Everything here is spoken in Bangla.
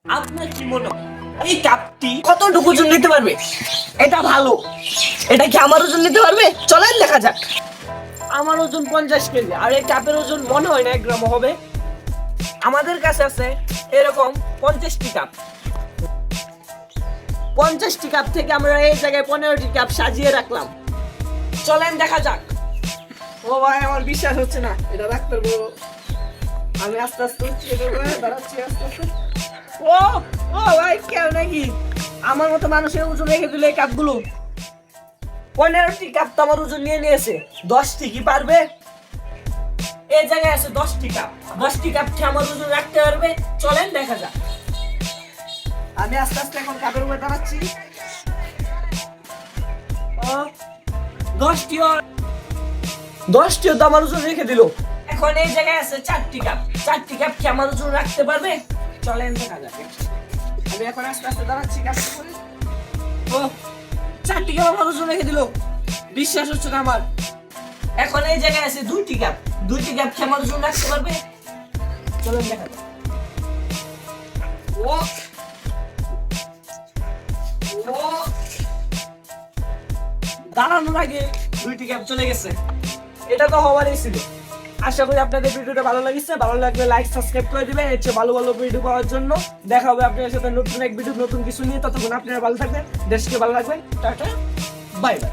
আপনার কি মনে হয় এই কাপটি কতটুকু ওজন নিতে পারবে? এটা ভালো, এটা কি আমার ওজন নিতে পারবে? চলেন দেখা যাক। আমার ওজন 50 কেজি, আর এই কাপের ওজন মনে হয় না 1 গ্রাম হবে। আমাদের কাছে আছে এরকম 50টি কাপ। 50টি কাপ থেকে আমরা এই জায়গায় 15টি কাপ সাজিয়ে রাখলাম। চলেন দেখা যাক। ও ভাই, আমার বিশ্বাস হচ্ছে না এটা রাখতে পারবো। আমি আস্তে আস্তে দাঁড়াচ্ছি, আস্তে আস্তে। ও ও ভাই, কেউ নাকি আমার মতো মানুষের ওজন রেখে দিল এই কাপগুলো। 15টি কাপ তো আমার ওজন নিয়ে নিয়েছে। 10টি কি পারবে? এই জায়গায় আছে 10টি কাপ। 10টি কাপ কি আমার ওজন রাখতে পারবে? চলেন দেখা যাক। আমি আস্তে আস্তে এখন কাপের উপরে দাঁড়াচ্ছি। ও 10টিও 10টিও তো আমার ওজন রেখে দিল। এখন এই জায়গায় আছে 4টি কাপ। 4টি কাপ কি আমার ওজন রাখতে পারবে? চলেন দেখা যাক। আমি এখন আস্তে আস্তে দাঁড়াচ্ছি কাপের উপরে। ও 4টি কাপ আমার ওজন রেখে দিল। বিশ্বাস হচ্ছে না আমার। এখন এই জায়গায় আছে 2টি কাপ। 2টি কাপ কি আমার ওজন রাখতে পারবে? চলেন দেখা যাক। ও ও দাঁড়ানোর আগে 2টি ক্যাপ চলে গেছে। এটা তো হওয়ারই ছিল। আশা করি আপনাদের ভিডিওটা ভালো লাগছে। ভালো লাগলে লাইক সাবস্ক্রাইব করে দিবেন। এর চেয়ে ভালো ভালো ভিডিও পাওয়ার জন্য দেখা হবে আপনাদের সাথে নতুন এক ভিডিও, নতুন কিছু নিয়ে। ততক্ষণ আপনারা ভালো থাকবেন, দেশকে ভালো রাখবেন। Tata, bye bye.